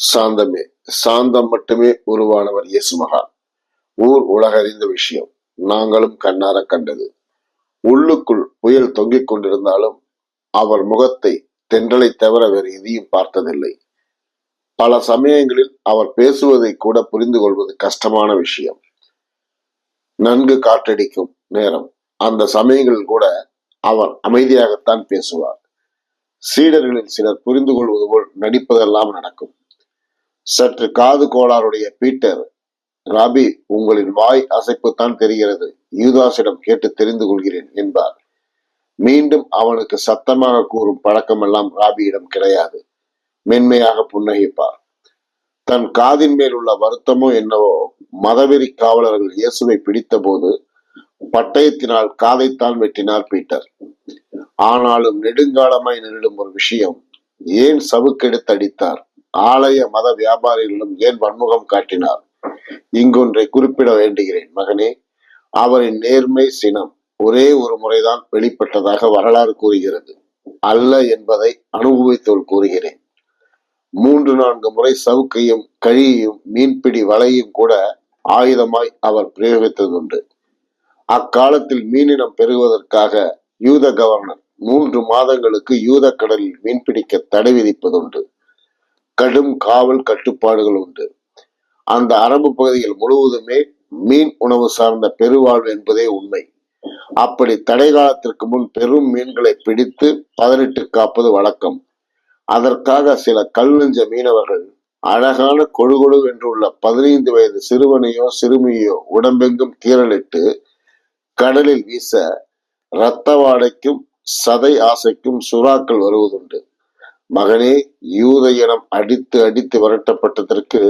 சாந்தமே. சாந்தம் மட்டுமே உருவானவர் இயேசு மகான். ஊர் உலகறிந்த விஷயம். நாங்களும் கண்ணார கண்டது. உள்ளுக்குள் புயல் தொங்கிக் கொண்டிருந்தாலும் அவர் முகத்தை தென்றலை தவிர வேறு எதையும் பார்த்ததில்லை. பல சமயங்களில் அவர் பேசுவதை கூட புரிந்து கொள்வது கஷ்டமான விஷயம். நன்கு காற்றடிக்கும் நேரம். அந்த சமயங்களில் கூட அவர் அமைதியாகத்தான் பேசுவார். சீடர்களில் சிலர் புரிந்து கொள்வது போல் நடிப்பதெல்லாம் நடக்கும். சற்று காது கோளாறுடைய பீட்டர், ராபி, உங்களின் வாய் அசைப்புத்தான் தெரிகிறது, யூதாசிடம் கேட்டு தெரிந்து கொள்கிறேன் என்பார். மீண்டும் அவனுக்கு சத்தமாக கூறும் பழக்கமெல்லாம் ராபியிடம் கிடையாது. மென்மையாக புன்னகைப்பார். தன் காதின் மேல் உள்ள வருத்தமோ என்னவோ, மதவெறி காவலர்கள் இயேசுவை பிடித்த போது பட்டயத்தினால் காதைத்தான் வெட்டினார் பீட்டர். ஆனாலும் நெடுங்காலமாய் நின்றும் ஒரு விஷயம், ஏன் சவுக்கெடுத்து அடித்தார்? ஆலய மத வியாபாரிகளிடம் ஏன் வன்முகம் காட்டினார்? இங்கொன்றை குறிப்பிட வேண்டுகிறேன் மகனே. அவரின் நேர்மை சினம் ஒரே ஒரு முறைதான் வெளிப்பட்டதாக வரலாறு கூறுகிறது. அல்ல என்பதை அனுபவித்தோல் கூறுகிறேன். 3-4 முறை சவுக்கையும் கழியையும் மீன்பிடி வலையும் கூட ஆயுதமாய் அவர் பிரயோகித்ததுண்டு. அக்காலத்தில் மீனினம் பெறுவதற்காக யூத கவர்னர் 3 மாதங்களுக்கு யூத கடலில் மீன்பிடிக்க தடை விதிப்பதுண்டு. கடும் காவல் கட்டுப்பாடுகள் உண்டு. அந்த அரபு பகுதிகள் முழுவதுமே மீன் உணவு சார்ந்த பெருவாழ்வு என்பதே உண்மை. அப்படி தடை காலத்திற்கு முன் பெரும் மீன்களை பிடித்து பதனிட்டு காப்பது வழக்கம். அதற்காக சில கல்நெஞ்ச மீனவர்கள் அழகான கொழுகொழு என்றுள்ள 15 வயது சிறுவனையோ சிறுமியோ உடம்பெங்கும் கீறலிட்டு கடலில் வீச இரத்த வாடைக்கும் சதை ஆசைக்கும் சுறாக்கள் வருவதுண்டு. மகனே, யூத இனம் அடித்து அடித்து விரட்டப்பட்டதற்கு,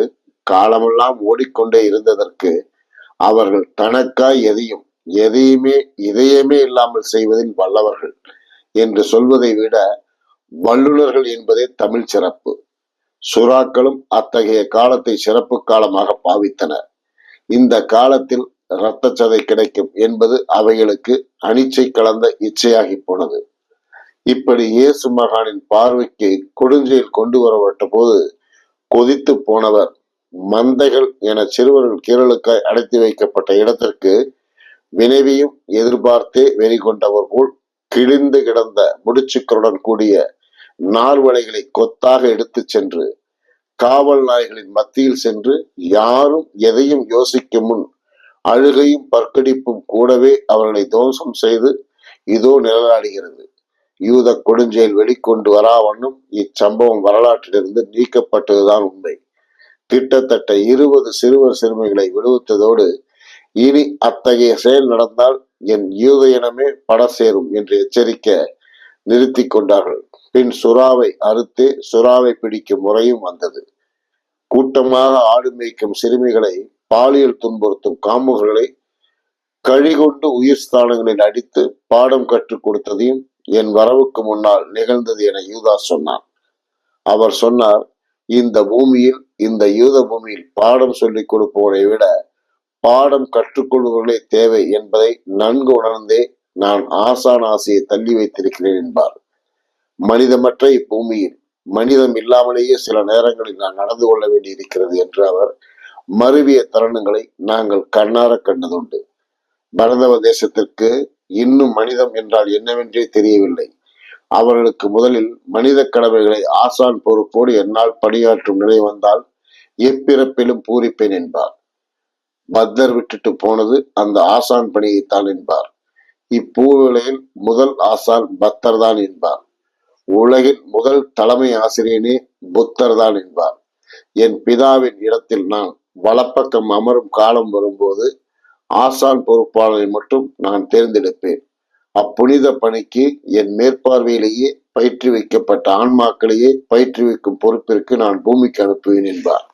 காலமெல்லாம் ஓடிக்கொண்டே இருந்ததற்கு, அவர்கள் தனக்காய் இதயமே இல்லாமல் செய்வதில் வல்லவர்கள் என்று சொல்வதை விட வல்லுநர்கள் என்பதே தமிழ் சிறப்பு. சுறாக்களும் அத்தகைய காலத்தை சிறப்பு காலமாக பாவித்தனர். இந்த காலத்தில் இரத்த சதை கிடைக்கும் என்பது அவைகளுக்கு அனிச்சை கலந்த இச்சையாகி போனது. இப்படி இயேசு மகானின் பார்வைக்கு கொடுஞ்செயல் கொண்டு வரப்பட்ட போது கொதித்து போனவர் மந்தைகள் என சிறுவர்கள் கீரலுக்காய் அடைத்து வைக்கப்பட்ட இடத்திற்கு வினைவியும் எதிர்பார்த்தே வெறி கொண்டவர் போல் கிழிந்து கிடந்த முடிச்சுக்களுடன் கூடிய நார்வலைகளை கொத்தாக எடுத்து சென்று காவல் நாய்களின் மத்தியில் சென்று யாரும் எதையும் யோசிக்கும் முன் அழுகையும் பற்கடிப்பும் கூடவே அவர்களை தோஷம் செய்து இதோ நிழலாடுகிறது. யூத கொடுஞ்செயல் வெளிக்கொண்டு வராவண்ணும் இச்சம்பவம் வரலாற்றிலிருந்து நீக்கப்பட்டதுதான் உண்மை. கிட்டத்தட்ட 20 சிறுவர் சிறுமிகளை விடுவித்ததோடு, இனி அத்தகைய செயல் நடந்தால் என் யூத இனமே பட சேரும் என்று எச்சரிக்க நிறுத்தி கொண்டார்கள். பின் சுறாவை அறுத்தே சுறாவை பிடிக்கும் முறையும் வந்தது. கூட்டமாக ஆடு மேய்க்கும் சிறுமிகளை பாலியல் துன்புறுத்தும் காமுகர்களை கழிகொண்டு உயிர் ஸ்தானங்களில் அடித்து பாடம் கற்றுக் கொடுத்ததையும் என் வரவுக்கு முன்னால் நிகழ்ந்தது என யூதா சொன்னார். அவர் சொன்னார், இந்த யூத பூமியில் பாடம் சொல்லிக் கொடுப்பவரை விட பாடம் கற்றுக்கொள்பவர்களே தேவை என்பதை நன்கு உணர்ந்தே நான் ஆசான் ஆசையை தள்ளி வைத்திருக்கிறேன் என்பார். மனிதமற்ற இப்பூமியில் மனிதம் இல்லாமலேயே சில நேரங்களில் நான் நடந்து கொள்ள வேண்டியிருக்கிறது என்று அவர் மருவிய தருணங்களை நாங்கள் கண்ணார கண்டதுண்டு. பரதவ தேசத்திற்கு இன்னும் மனிதம் என்றால் என்னவென்றே தெரியவில்லை. அவர்களுக்கு முதலில் மனித கடமைகளை ஆசான் பொறுப்போடு என்னால் பணியாற்றும் நிலை வந்தால் எப்பிறப்பிலும் பூரிப்பேன் என்பார். பத்தர் விட்டுட்டு போனது அந்த ஆசான் பணியைத்தான் என்பார். இப்பூவிலையில் முதல் ஆசான் பத்தர் தான் என்பார். உலகின் முதல் தலைமை ஆசிரியனே புத்தர் தான் என்பார். என் பிதாவின் இடத்தில் நான் வலப்பக்கம் அமரும் காலம் வரும்போது ஆசான் பொறுப்பாளரை மட்டும் நான் தேர்ந்தெடுப்பேன். அப்புனித பணிக்கு என் மேற்பார்வையிலேயே பயிற்றுவிக்கப்பட்ட ஆன்மாக்களையே பயிற்றுவிக்கும் பொறுப்பிற்கு நான் பூமிக்கு அனுப்புவேன் என்பார்.